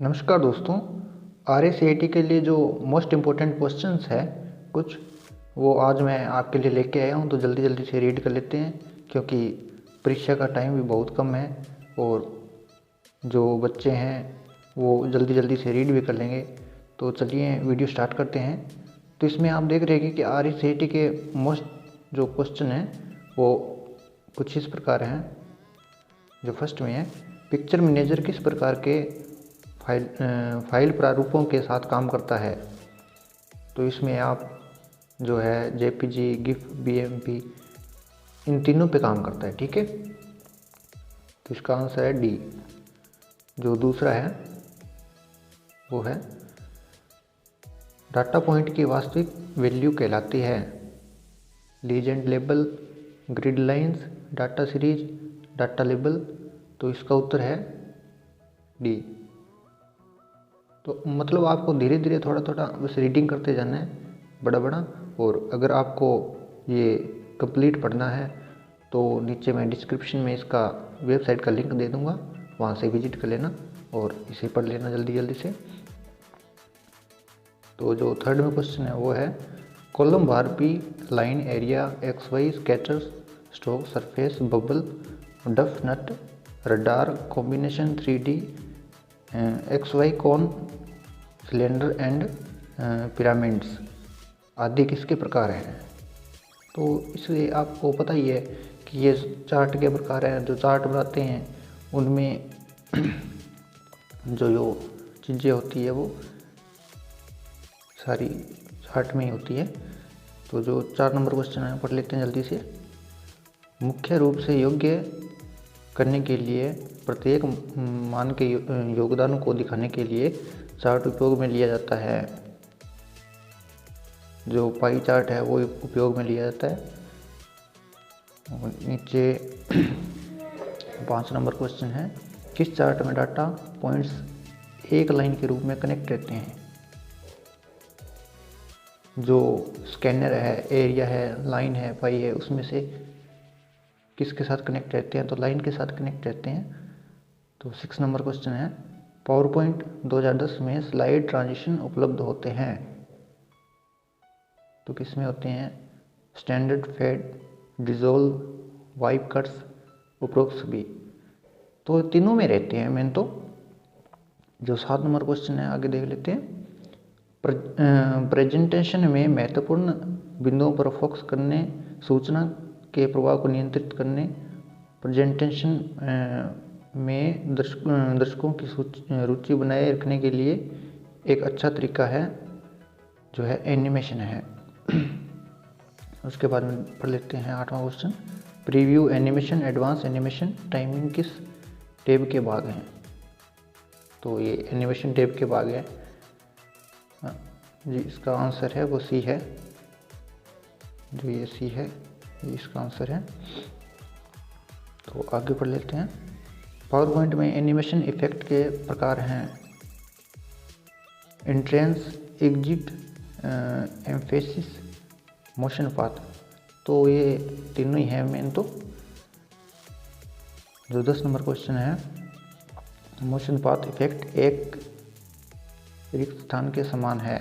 नमस्कार दोस्तों। RACAT के लिए जो मोस्ट इम्पोर्टेंट क्वेश्चंस है कुछ वो आज मैं आपके लिए लेके आया हूँ, तो जल्दी जल्दी से रीड कर लेते हैं क्योंकि परीक्षा का टाइम भी बहुत कम है और जो बच्चे हैं वो जल्दी जल्दी से रीड भी कर लेंगे। तो चलिए वीडियो स्टार्ट करते हैं। तो इसमें आप देख रहे हैं कि RACAT के मोस्ट जो क्वेश्चन हैं वो कुछ इस प्रकार हैं। जो फर्स्ट में है, पिक्चर मैनेजर किस प्रकार के फाइल प्रारूपों के साथ काम करता है। तो इसमें आप जो है JPG, GIF, BMP इन तीनों पे काम करता है, ठीक है। तो इसका आंसर है डी। जो दूसरा है वो है डाटा पॉइंट की वास्तविक वैल्यू कहलाती है legend label, grid lines, data series, data label. तो इसका उत्तर है डी। तो मतलब आपको धीरे धीरे थोड़ा थोड़ा बस रीडिंग करते जाना है बड़ा बड़ा। और अगर आपको ये कंप्लीट पढ़ना है तो नीचे मैं डिस्क्रिप्शन में इसका वेबसाइट का लिंक दे दूँगा, वहाँ से विजिट कर लेना और इसे पढ़ लेना जल्दी जल्दी से। तो जो थर्ड में क्वेश्चन है वो है column bar pie, line, area, XY, scatter, stock, surface, bubble, doughnut, radar, combination, 3D, XY, cone, cylinder and pyramids आदि किसके प्रकार हैं। तो इससे आपको पता ही है कि ये चार्ट के प्रकार हैं। जो चार्ट बनाते हैं उनमें जो चीज़ें होती है वो सारी चार्ट में ही होती है। तो जो 4 नंबर क्वेश्चन है पढ़ लेते हैं जल्दी से। मुख्य रूप से योग्य करने के लिए प्रत्येक मान के योगदान को दिखाने के लिए चार्ट उपयोग में लिया जाता है। जो पाई चार्ट है वो उपयोग में लिया जाता है। और नीचे 5 नंबर क्वेश्चन है किस चार्ट में डाटा पॉइंट्स एक लाइन के रूप में कनेक्ट रहते हैं। जो स्कैनर है, एरिया है, लाइन है, पाई है, उसमें से किसके साथ कनेक्ट रहते हैं। तो लाइन के साथ कनेक्ट रहते हैं। तो 6 नंबर क्वेश्चन है पावर पॉइंट 2010 में स्लाइड ट्रांजिशन उपलब्ध होते हैं। तो किस में होते हैं, standard, fade, dissolve, wipe cuts, उपरोक्त सभी। तो तीनों में रहते हैं मेन। तो जो 7 नंबर क्वेश्चन है आगे देख लेते हैं। प्रेजेंटेशन में महत्वपूर्ण बिंदुओं पर फोकस करने, सूचना के प्रवाह को नियंत्रित करने, प्रेजेंटेशन में दर्शकों की रुचि बनाए रखने के लिए एक अच्छा तरीका है जो है एनिमेशन है। उसके बाद में पढ़ लेते हैं 8वां question. Preview, animation, advance animation, timing किस टैब के भाग हैं। तो ये एनिमेशन टैब के भाग है जी। इसका आंसर है वो सी है। जो ये सी है ये इसका आंसर है। तो आगे पढ़ लेते हैं। पावर पॉइंट में एनिमेशन इफेक्ट के प्रकार हैं entrance, exit, emphasis, motion path. तो ये तीनों ही है मेन। तो जो 10 नंबर क्वेश्चन है मोशन पाथ इफेक्ट एक रिक्त स्थान के समान है।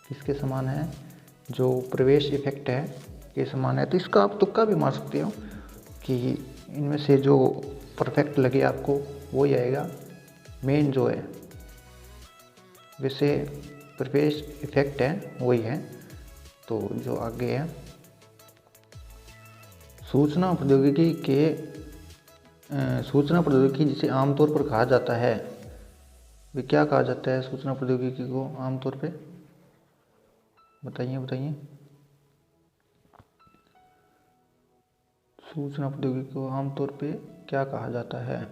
किसके समान है, जो प्रवेश इफेक्ट है के समान है। तो इसका आप तुक्का भी मार सकते हो कि इनमें से जो परफेक्ट लगे आपको वो ही आएगा मेन जो है। वैसे प्रवेश इफेक्ट है वही है। तो जो आगे है सूचना प्रौद्योगिकी जिसे आमतौर पर कहा जाता है, वे क्या कहा जाता है सूचना प्रौद्योगिकी को आमतौर पे, बताइए। सूचना प्रौद्योगिकी को आमतौर पे क्या कहा जाता है।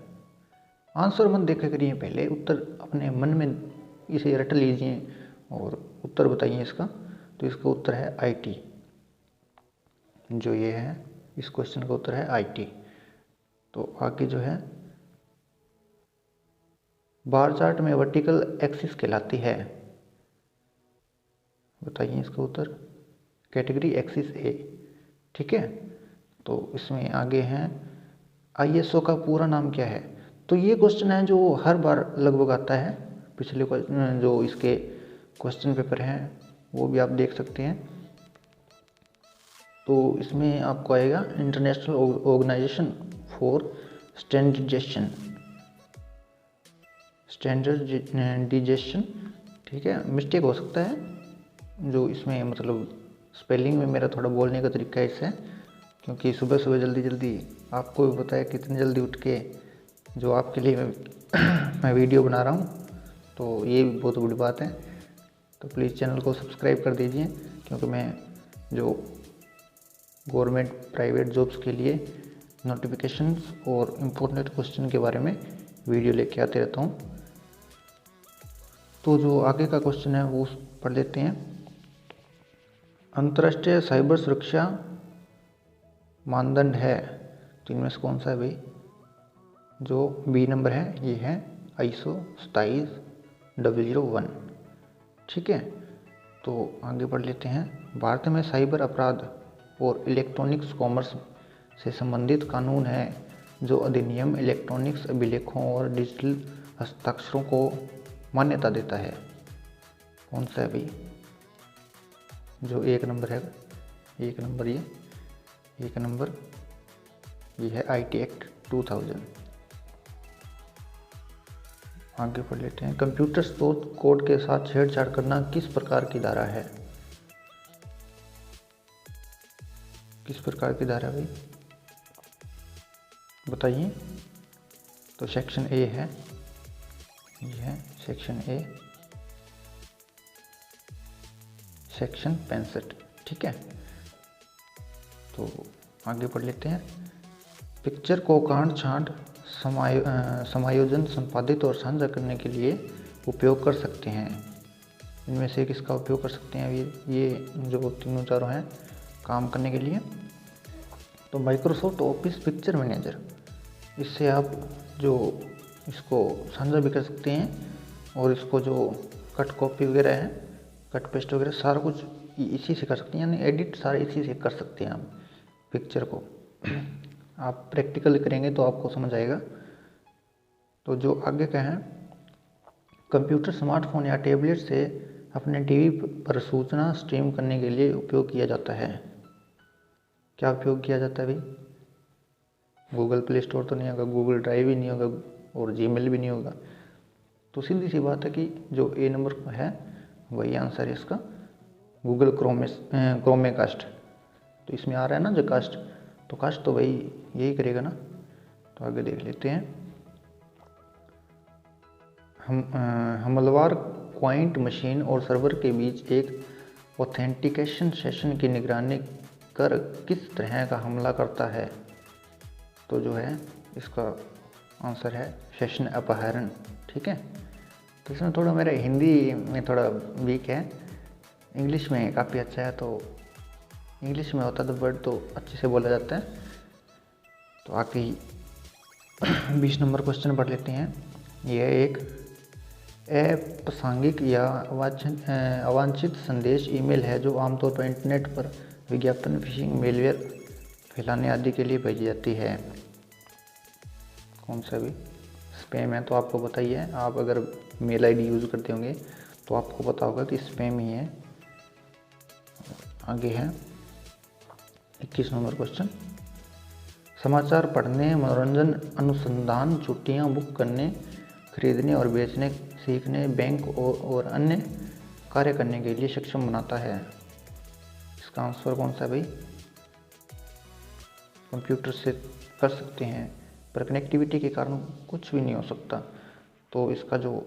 आंसर मत देखा करिए, पहले उत्तर अपने मन में इसे रट लीजिए और उत्तर बताइए इसका। तो इसका उत्तर है IT। जो ये है इस क्वेश्चन का उत्तर है IT। तो आगे जो है बार चार्ट में वर्टिकल एक्सिस कहलाती है, बताइए इसका उत्तर। कैटेगरी एक्सिस A, ठीक है। तो इसमें आगे हैं ISO का पूरा नाम क्या है। तो ये क्वेश्चन है जो हर बार लगभग आता है पिछले जो इसके क्वेश्चन पेपर हैं वो भी आप देख सकते हैं। तो इसमें आपको आएगा इंटरनेशनल ऑर्गेनाइजेशन फॉर स्टैंडर्डाइजेशन। ठीक है, मिस्टेक हो सकता है जो इसमें, मतलब स्पेलिंग में मेरा थोड़ा बोलने का तरीका ऐसा है, क्योंकि सुबह सुबह जल्दी जल्दी आपको भी पता है कितनी जल्दी उठ के जो आपके लिए मैं वीडियो बना रहा हूँ, तो ये भी बहुत बड़ी बात है। तो प्लीज़ चैनल को सब्सक्राइब कर दीजिए, क्योंकि मैं जो गवर्नमेंट प्राइवेट जॉब्स के लिए नोटिफिकेशंस और इम्पोर्टेंट क्वेश्चन के बारे में वीडियो लेके आते रहता हूँ। तो जो आगे का क्वेश्चन है वो पढ़ लेते हैं। अंतर्राष्ट्रीय साइबर सुरक्षा मानदंड है, तो इनमें से कौन सा है भाई? जो बी नंबर है ये है ISO 27001। ठीक है, तो आगे पढ़ लेते हैं। भारत में साइबर अपराध और इलेक्ट्रॉनिक्स कॉमर्स से संबंधित कानून है। जो अधिनियम इलेक्ट्रॉनिक्स अभिलेखों और डिजिटल हस्ताक्षरों को मान्यता देता है, कौन सा है भाई? जो एक नंबर है, एक नंबर ये है IT एक्ट 2000। आगे पढ़ लेते हैं। कंप्यूटर स्रोत कोड के साथ छेड़छाड़ करना किस प्रकार की धारा है? किस प्रकार की धारा है भाई, बताइए। तो सेक्शन ए है, ये है सेक्शन ए, सेक्शन 65। ठीक है, तो आगे पढ़ लेते हैं। पिक्चर को काट छांट समायोजन संपादित और साझा करने के लिए उपयोग कर सकते हैं। इनमें से किसका उपयोग कर सकते हैं ये जो तीनों चारों हैं काम करने के लिए? तो माइक्रोसॉफ्ट ऑफिस पिक्चर मैनेजर, इससे आप जो इसको साझा भी कर सकते हैं, और इसको जो कट कॉपी वगैरह है, कट पेस्ट वगैरह सारा कुछ इसी से कर सकते हैं, यानी एडिट सारा इसी से कर सकते हैं आप पिक्चर को। आप प्रैक्टिकल करेंगे तो आपको समझ आएगा। तो जो आगे का है, कंप्यूटर स्मार्टफोन या टैबलेट से अपने टीवी पर सूचना स्ट्रीम करने के लिए उपयोग किया जाता है। क्या उपयोग किया जाता है भाई? गूगल प्ले स्टोर तो नहीं होगा, गूगल ड्राइव भी नहीं होगा, और जीमेल भी नहीं होगा। तो सीधी सी बात है कि जो ए नंबर है वही आंसर है इसका, गूगल क्रोमेकास्ट। तो इसमें आ रहा है ना जो कास्ट, तो कास्ट तो वही यही करेगा ना। तो आगे देख लेते हैं। हमलावर क्लाइंट मशीन और सर्वर के बीच एक ऑथेंटिकेशन सेशन की निगरानी कर किस तरह का हमला करता है? तो जो है इसका आंसर है सेशन अपहरण। ठीक है, तो इसमें थोड़ा मेरा हिंदी में थोड़ा वीक है, इंग्लिश में काफ़ी अच्छा है। तो इंग्लिश में होता तो वर्ड तो अच्छे से बोला जाता है। तो आगे 20 नंबर क्वेश्चन पढ़ लेते हैं। यह एक अप्रासंगिक या अवांछित संदेश ईमेल है जो आमतौर पर इंटरनेट पर विज्ञापन, फिशिंग, मेलवेयर फैलाने आदि के लिए भेजी जाती है। कौन सा भी? स्पैम है, तो आपको पता ही है। आप अगर मेल ID यूज़ करते होंगे तो आपको पता होगा कि स्पैम ही है। आगे है 21 नंबर क्वेश्चन। समाचार पढ़ने, मनोरंजन, अनुसंधान, छुट्टियां बुक करने, खरीदने और बेचने, सीखने, बैंक और अन्य कार्य करने के लिए सक्षम बनाता है। इसका आंसर कौन सा भाई? कंप्यूटर से कर सकते हैं, पर कनेक्टिविटी के कारण कुछ भी नहीं हो सकता। तो इसका जो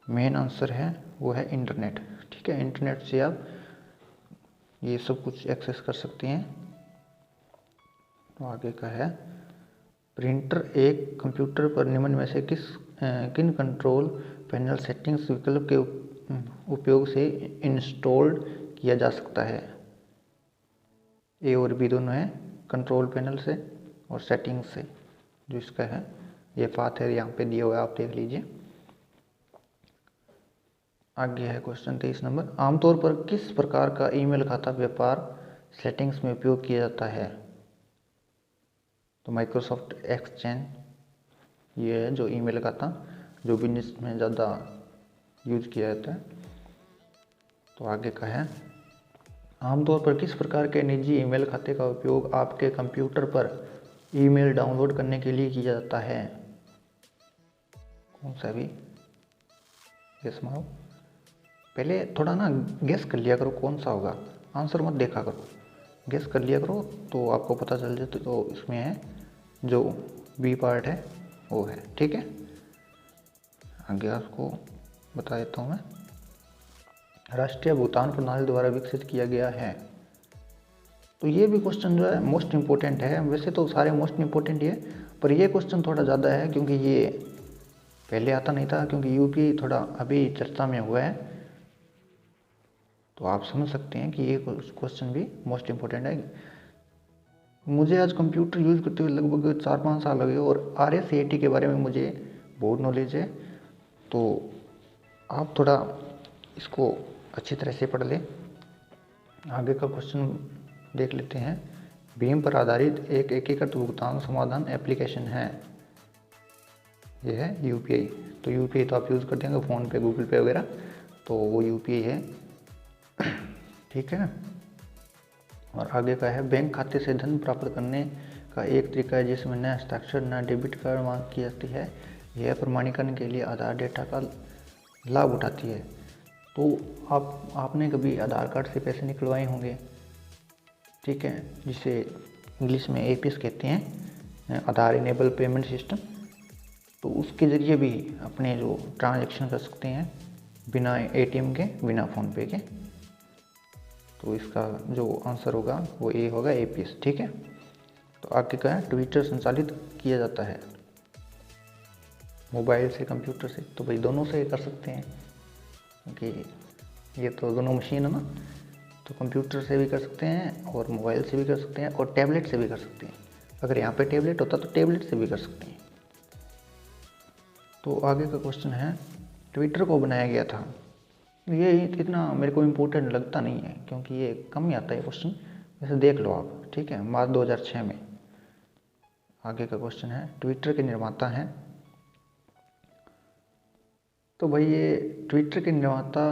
मेन आंसर है वो है इंटरनेट। ठीक है, इंटरनेट से आप ये सब कुछ एक्सेस कर सकते हैं। तो आगे का है, प्रिंटर एक कंप्यूटर पर निम्न में से किन कंट्रोल पैनल सेटिंग्स विकल्प के उपयोग से इंस्टॉल्ड किया जा सकता है? ए और बी दोनों है, कंट्रोल पैनल से और सेटिंग्स से। जो इसका है ये पाथ है, यहाँ पे दिया हुआ है, आप देख लीजिए। आगे है क्वेश्चन 23 नंबर। आमतौर पर किस प्रकार का ईमेल खाता व्यापार सेटिंग्स में उपयोग किया जाता है? तो माइक्रोसॉफ्ट एक्सचेंज ये है जो ईमेल खाता, जो बिजनेस में ज़्यादा यूज किया जाता है। तो आगे का है, आमतौर पर किस प्रकार के निजी ईमेल खाते का उपयोग आपके कंप्यूटर पर ईमेल डाउनलोड करने के लिए किया जाता है? कौन सा भी गेस मारो, पहले थोड़ा ना गेस कर लिया करो कौन सा होगा, आंसर मत देखा करो, गेस कर लिया करो तो आपको पता चल जाए। तो इसमें है जो बी पार्ट है वो है, ठीक है। आगे आपको बता देता हूँ मैं, राष्ट्रीय भुगतान प्रणाली द्वारा विकसित किया गया है। तो ये भी क्वेश्चन जो है मोस्ट इम्पोर्टेंट है, वैसे तो सारे मोस्ट इम्पोर्टेंट ही है, पर ये क्वेश्चन थोड़ा ज़्यादा है क्योंकि ये पहले आता नहीं था, क्योंकि यूपी थोड़ा अभी चर्चा में हुआ है। तो आप समझ सकते हैं कि ये क्वेश्चन भी मोस्ट इम्पोर्टेंट है। मुझे आज कंप्यूटर यूज़ करते हुए लगभग 4-5 साल लगे और RSAT के बारे में मुझे बहुत नॉलेज है। तो आप थोड़ा इसको अच्छी तरह से पढ़ लें। आगे का क्वेश्चन देख लेते हैं, भीम पर आधारित एक एकीकृत भुगतान समाधान एप्लीकेशन है, यह है UPI। तो UPI तो आप यूज़ करते हैं फ़ोन पे, गूगल पे वगैरह, तो वो UPI है, ठीक है। और आगे का है, बैंक खाते से धन प्राप्त करने का एक तरीका है जिसमें न हस्ताक्षर न डेबिट कार्ड मांग की जाती है, यह प्रमाणीकरण के लिए आधार डेटा का लाभ उठाती है। तो आपने कभी आधार कार्ड से पैसे निकलवाए होंगे, ठीक है, जिसे इंग्लिश में APS कहते हैं, आधार इनेबल पेमेंट सिस्टम। तो उसके ज़रिए भी अपने जो ट्रांजैक्शन कर सकते हैं बिना ATM के, बिना फ़ोनपे के। तो इसका जो आंसर होगा वो A होगा, APS, ठीक है। तो आगे का है, ट्विटर संचालित किया जाता है मोबाइल से, कंप्यूटर से? तो भाई दोनों से कर सकते हैं क्योंकि ये तो दोनों मशीन है ना, तो कंप्यूटर से भी कर सकते हैं और मोबाइल से भी कर सकते हैं और टैबलेट से भी कर सकते हैं। अगर यहाँ पे टैबलेट होता तो टैबलेट से भी कर सकते हैं। तो आगे का क्वेश्चन है, ट्विटर को बनाया गया था? ये इतना मेरे को इम्पोर्टेंट लगता नहीं है क्योंकि ये कम ही आता है क्वेश्चन, वैसे देख लो आप, ठीक है, मार्च 2006 में। आगे का क्वेश्चन है, ट्विटर के निर्माता हैं? तो भाई ये ट्विटर के निर्माता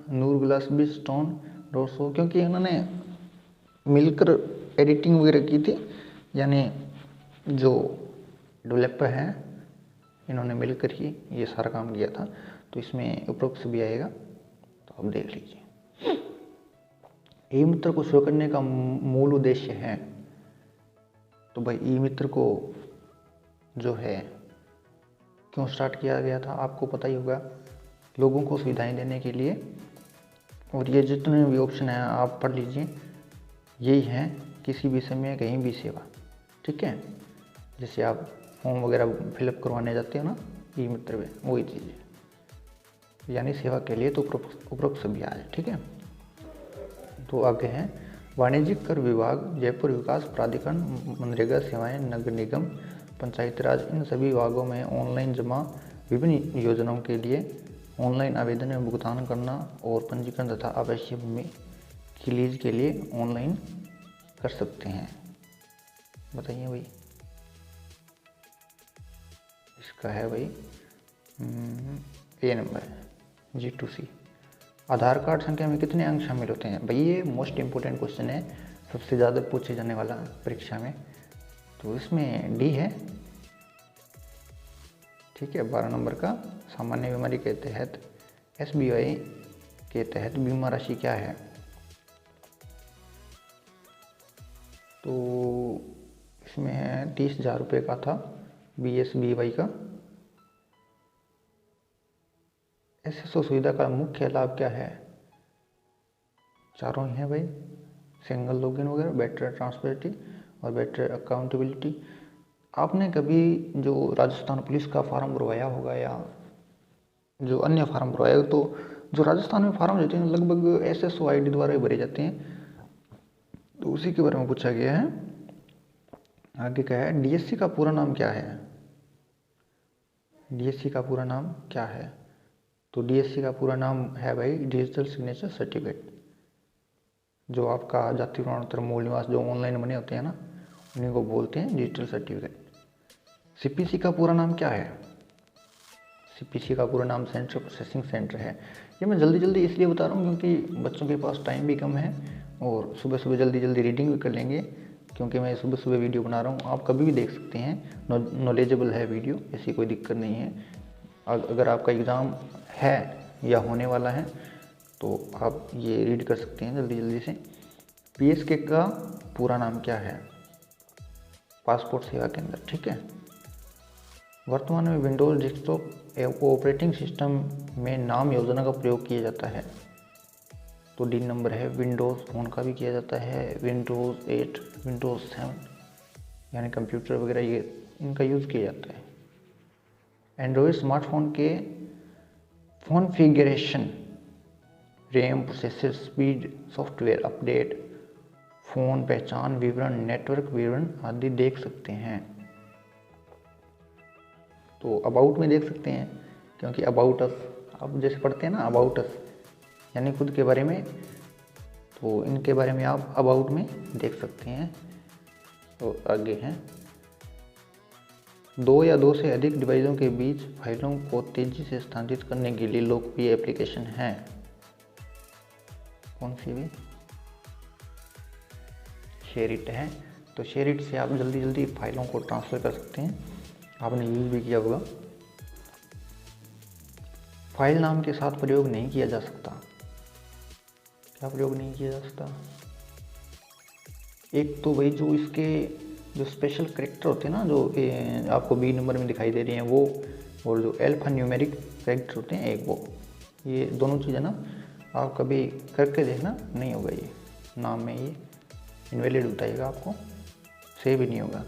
नूर गुलासबी स्टोन रोसो, क्योंकि उन्होंने मिलकर एडिटिंग वगैरह की थी, यानी जो डेवलपर हैं इन्होंने मिलकर ही ये सारा काम किया था। तो इसमें उपरोक्त भी आएगा, तो आप देख लीजिए। ई मित्र को शुरू करने का मूल उद्देश्य है? तो भाई ई मित्र को जो है क्यों स्टार्ट किया गया था आपको पता ही होगा, लोगों को सुविधाएं देने के लिए। और ये जितने भी ऑप्शन हैं आप पढ़ लीजिए, यही हैं, किसी भी समय कहीं भी सेवा, ठीक है। जैसे आप फॉर्म वगैरह फिलअप करवाने जाते हो ना ई मित्र में, वही चीज़ है, यानी सेवा के लिए तो उपरोक्त सभी आए, ठीक है। तो आगे हैं, वाणिज्यिक कर विभाग, जयपुर विकास प्राधिकरण, मनरेगा सेवाएं, नगर निगम, पंचायती राज, इन सभी विभागों में ऑनलाइन जमा, विभिन्न योजनाओं के लिए ऑनलाइन आवेदन में भुगतान करना और पंजीकरण तथा आवश्यक भूमि की लीज के लिए ऑनलाइन कर सकते हैं। बताइए भाई, इसका है भाई A number G2C। Aadhaar card संख्या में कितने अंक शामिल होते हैं? भाई ये मोस्ट इम्पोर्टेंट क्वेश्चन है, सबसे ज़्यादा पूछे जाने वाला परीक्षा में। तो इसमें D है, ठीक है। 12 नंबर का, सामान्य बीमारी के तहत SBI के तहत बीमा राशि क्या है? तो इसमें है 30,000 रुपये का था BSBY का। SSO सुविधा का मुख्य लाभ क्या है? चारों ही हैं भाई, सिंगल लॉगिन वगैरह, बेटर ट्रांसपेरेंसी और बेटर अकाउंटेबिलिटी। आपने कभी जो राजस्थान पुलिस का फॉर्म भरवाया होगा या जो अन्य फार्म भरवाया, तो जो राजस्थान में फार्म देते हैं लगभग SSO ID द्वारा ही भरे जाते हैं, तो उसी के बारे में पूछा गया है। आगे क्या है, DSC का पूरा नाम क्या है? DSC का पूरा नाम क्या है? तो DSC का पूरा नाम है भाई डिजिटल सिग्नेचर सर्टिफिकेट। जो आपका जाति प्रमाण पत्र, मूल निवास जो ऑनलाइन बने होते हैं ना, उन्हीं को बोलते हैं डिजिटल सर्टिफिकेट। CPC का पूरा नाम क्या है? पीसी का पूरा नाम सेंट्रल प्रोसेसिंग सेंटर है। ये मैं जल्दी जल्दी इसलिए बता रहा हूँ क्योंकि बच्चों के पास टाइम भी कम है और सुबह सुबह जल्दी जल्दी रीडिंग भी कर लेंगे, क्योंकि मैं सुबह सुबह वीडियो बना रहा हूँ। आप कभी भी देख सकते हैं, नॉलेजेबल है वीडियो, ऐसी कोई दिक्कत नहीं है। अगर आपका एग्ज़ाम है या होने वाला है तो आप ये रीड कर सकते हैं जल्दी जल्दी से। पीएसके का पूरा नाम क्या है पासपोर्ट सेवा केंद्र, ठीक है। वर्तमान में विंडोज़ डेस्कटॉप ऑपरेटिंग सिस्टम में नाम योजना का प्रयोग किया जाता है, तो डी नंबर है। विंडोज़ फ़ोन का भी किया जाता है, विंडोज़ 8, विंडोज़ 7 यानी कंप्यूटर वगैरह ये इनका यूज़ किया जाता है। एंड्रॉयड स्मार्टफोन के configuration, RAM, processor speed, software update, phone पहचान विवरण, नेटवर्क विवरण आदि देख सकते हैं। तो अबाउट में देख सकते हैं, क्योंकि अबाउट अस आप जैसे पढ़ते हैं ना, अबाउट अस यानी खुद के बारे में, तो इनके बारे में आप अबाउट में देख सकते हैं। तो आगे हैं, 2 या 2 से अधिक डिवाइसों के बीच फाइलों को तेज़ी से स्थानांतरित करने के लिए लोकप्रिय एप्लीकेशन है। कौन सी भी? शेयरिट है। तो शेयरिट से आप जल्दी जल्दी फाइलों को ट्रांसफ़र कर सकते हैं, आपने यूज़ भी किया होगा। फाइल नाम के साथ प्रयोग नहीं किया जा सकता। क्या प्रयोग नहीं किया जा सकता? एक तो वही जो इसके जो स्पेशल कैरेक्टर होते हैं ना, जो आपको बी नंबर में दिखाई दे रही हैं वो, और जो अल्फा न्यूमेरिक कैरेक्टर होते हैं एक, वो ये दोनों चीज़ें ना आप कभी करके देखना, नहीं होगा ये नाम में, ये इनवैलिड बताएगा आपको, सेव ही नहीं होगा।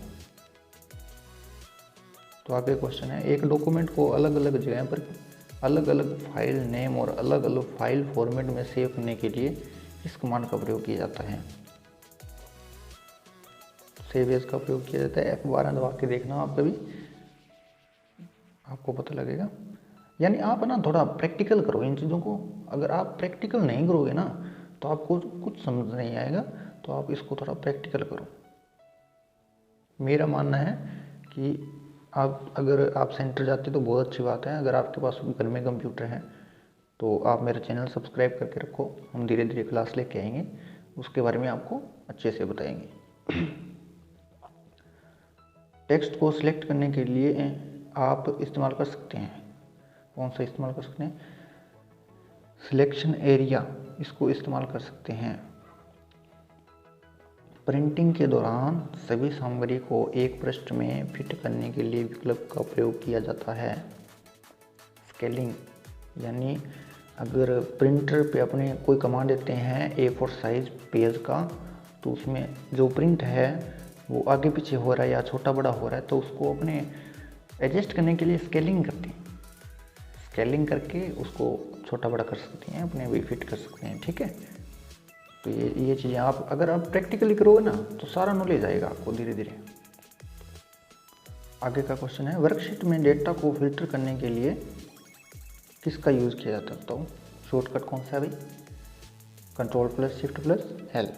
तो आगे क्वेश्चन है, एक डॉक्यूमेंट को अलग अलग जगह पर अलग अलग फाइल नेम और अलग अलग फाइल फॉर्मेट में सेव करने के लिए इस कमांड का प्रयोग किया जाता है। सेव एज का प्रयोग किया जाता है। F12 दबा के देखना आप कभी, आपको पता लगेगा। यानी आप ना थोड़ा प्रैक्टिकल करो इन चीज़ों को। अगर आप प्रैक्टिकल नहीं करोगे ना तो आपको कुछ समझ नहीं आएगा, तो आप इसको थोड़ा प्रैक्टिकल करो। मेरा मानना है कि अगर आप सेंटर जाते तो बहुत अच्छी बात है। अगर आपके पास घर में कंप्यूटर है तो आप मेरा चैनल सब्सक्राइब करके रखो, हम धीरे धीरे क्लास लेके आएंगे, उसके बारे में आपको अच्छे से बताएंगे। टेक्स्ट को सिलेक्ट करने के लिए आप इस्तेमाल कर सकते हैं, कौन सा इस्तेमाल कर सकते हैं? सिलेक्शन एरिया, इसको इस्तेमाल कर सकते हैं। प्रिंटिंग के दौरान सभी सामग्री को एक पृष्ठ में फिट करने के लिए विकल्प का प्रयोग किया जाता है। स्केलिंग, यानी अगर प्रिंटर पे अपने कोई कमांड देते हैं A4 साइज पेज का, तो उसमें जो प्रिंट है वो आगे पीछे हो रहा है या छोटा बड़ा हो रहा है, तो उसको अपने एडजस्ट करने के लिए स्केलिंग करते हैं। स्केलिंग करके उसको छोटा बड़ा कर सकते हैं, अपने भी फिट कर सकते हैं, ठीक है। तो ये चीज़ें आप अगर आप प्रैक्टिकली करोगे ना तो सारा नॉलेज आएगा आपको धीरे धीरे। आगे का क्वेश्चन है, वर्कशीट में डेटा को फिल्टर करने के लिए किसका यूज़ किया जाता है? बताओ, शॉर्टकट कौन सा है भाई? Ctrl+Shift+L,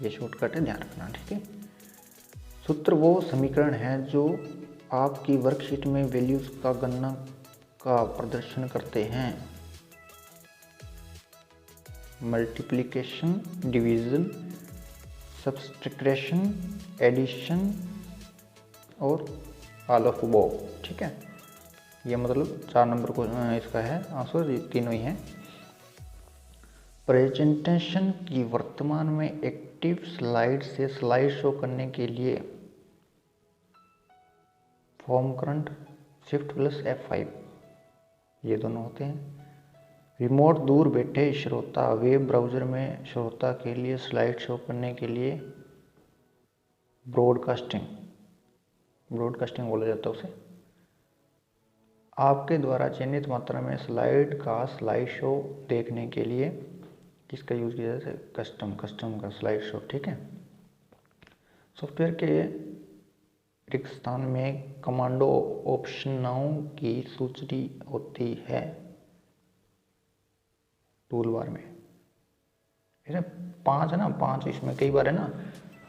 ये शॉर्टकट है, ध्यान रखना, ठीक है। सूत्र वो समीकरण है जो आपकी वर्कशीट में वैल्यूज़ का गणना का प्रदर्शन करते हैं। मल्टीप्लिकेशन, डिवीज़न, सब्सट्रैक्शन, एडिशन और ऑल ऑफ अबव, ठीक है। ये मतलब 4 नंबर को इसका है आंसर, ये तीनों ही हैं। प्रेजेंटेशन की वर्तमान में एक्टिव स्लाइड से स्लाइड शो करने के लिए फॉर्म करंट Shift+F5 ये दोनों होते हैं। रिमोट दूर बैठे श्रोता, वेब ब्राउज़र में श्रोता के लिए स्लाइड शो करने के लिए ब्रॉडकास्टिंग बोला जाता है उसे। आपके द्वारा चयनित मात्रा में स्लाइड शो देखने के लिए किसका यूज़ किया जाता है? कस्टम का स्लाइड शो, ठीक है। सॉफ्टवेयर के रिक्त स्थान में कमांडो ऑप्शनों की सूची होती है टूल बार में। जैसे 5 है ना, 5 इसमें कई बार है ना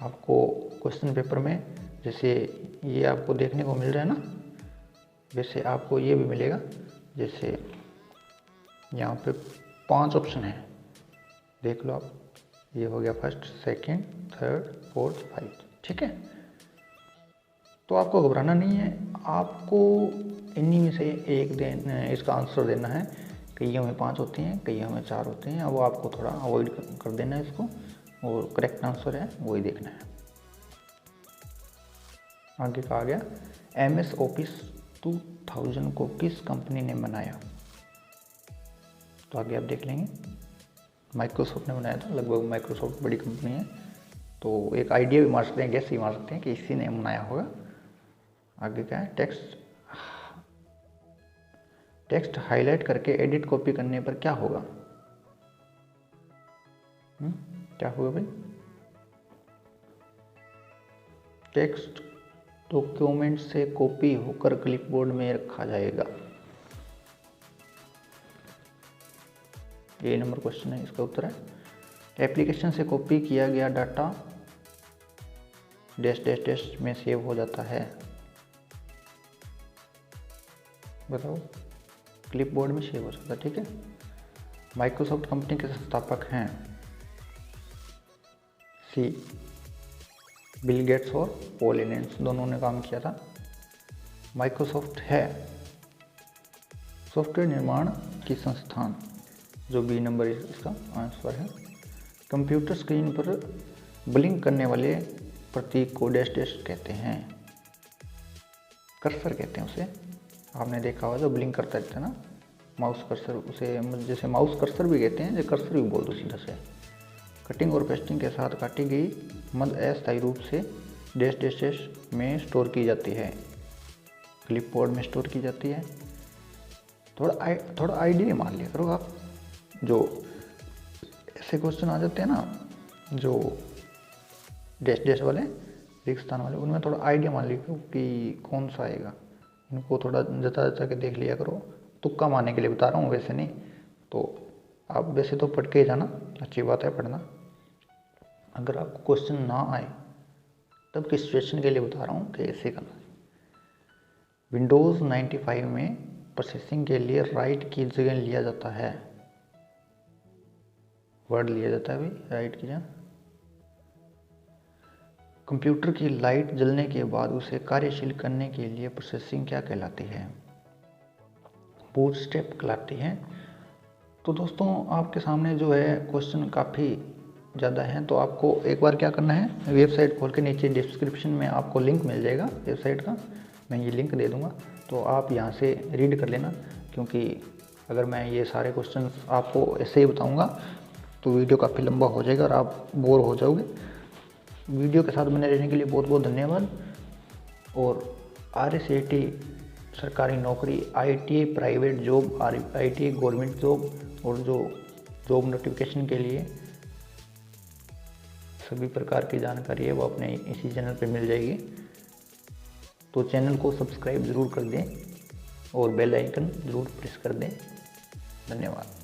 आपको क्वेश्चन पेपर में, जैसे ये आपको देखने को मिल रहा है ना, वैसे आपको ये भी मिलेगा जैसे यहाँ पे 5 ऑप्शन है, देख लो आप। ये हो गया फर्स्ट, सेकंड, थर्ड, फोर्थ, 5, ठीक है। तो आपको घबराना नहीं है, आपको इन्हीं में से एक दिन इसका आंसर देना है। कईयों में 5 होते हैं, कईयों में 4 होते हैं। वो आपको थोड़ा अवॉइड कर देना है इसको, और करेक्ट आंसर है वही देखना है। आगे कहा गया MS ऑफिस 2000 को किस कंपनी ने बनाया। तो आगे आप देख लेंगे, माइक्रोसॉफ्ट ने बनाया था। लगभग माइक्रोसॉफ्ट बड़ी कंपनी है, तो एक आइडिया भी मार सकते हैं, गेस भी मार सकते हैं कि इसी ने बनाया होगा। आगे क्या है, टेक्स्ट हाईलाइट करके एडिट कॉपी करने पर क्या होगा। क्या होगा भाई, टेक्स्ट डॉक्यूमेंट से कॉपी होकर क्लिपबोर्ड में रखा जाएगा। ये नंबर क्वेश्चन है, इसका उत्तर है एप्लीकेशन से कॉपी किया गया डाटा डैश डैश डैश में सेव हो जाता है। बताओ, क्लिपबोर्ड में सेव हो जाता है, ठीक है। माइक्रोसॉफ्ट कंपनी के संस्थापक हैं सी बिल गेट्स और पॉल एलेन, दोनों ने काम किया था। माइक्रोसॉफ्ट है सॉफ्टवेयर निर्माण की संस्थान, जो बी नंबर इसका आंसर है। कंप्यूटर स्क्रीन पर ब्लिंक करने वाले प्रतीक को डैश डैश कहते हैं, कर्सर कहते हैं उसे। आपने देखा होगा जो ब्लिंक करता रहता है ना, माउस कर्सर, उसे जैसे माउस कर्सर भी कहते हैं, जैसे कर्सर भी बोल दो सीधा से। कटिंग और पेस्टिंग के साथ काटी गई मद अस्थायी रूप से डैश डैश डैश में स्टोर की जाती है, क्लिपबोर्ड में स्टोर की जाती है। थोड़ा आइडिया मान लिया करो आप, जो ऐसे क्वेश्चन आ जाते हैं ना, जो डैश डैश वाले, रिक्त स्थान वाले, उनमें थोड़ा आइडिया मान लिया करो कि कौन सा आएगा। इनको थोड़ा जता जता के देख लिया करो, तुक्का मारने के लिए बता रहा हूँ, वैसे नहीं। तो आप वैसे तो पढ़ के जाना, अच्छी बात है पढ़ना। अगर आपको क्वेश्चन ना आए तब की सिचुएशन के लिए बता रहा हूँ कि ऐसे करना है। विंडोज़ 95 में प्रोसेसिंग के लिए राइट की जगह लिया जाता है, वर्ड लिया जाता है भाई राइट की जगह। कंप्यूटर की लाइट जलने के बाद उसे कार्यशील करने के लिए प्रोसेसिंग क्या कहलाती है, बूट स्ट्रैप कहलाती है। तो दोस्तों आपके सामने जो है क्वेश्चन काफ़ी ज़्यादा हैं, तो आपको एक बार क्या करना है, वेबसाइट खोल के नीचे डिस्क्रिप्शन में आपको लिंक मिल जाएगा वेबसाइट का, मैं ये लिंक दे दूँगा, तो आप यहाँ से रीड कर लेना। क्योंकि अगर मैं ये सारे क्वेश्चन आपको ऐसे ही बताऊँगा तो वीडियो काफ़ी लंबा हो जाएगा और आप बोर हो जाओगे। वीडियो के साथ बने रहने के लिए बहुत बहुत धन्यवाद। और RSAT सरकारी नौकरी, IIT private job, IIT government job, और जो जॉब नोटिफिकेशन के लिए सभी प्रकार की जानकारी है वो अपने इसी चैनल पे मिल जाएगी। तो चैनल को सब्सक्राइब ज़रूर कर दें और बेल आइकन ज़रूर प्रेस कर दें। धन्यवाद।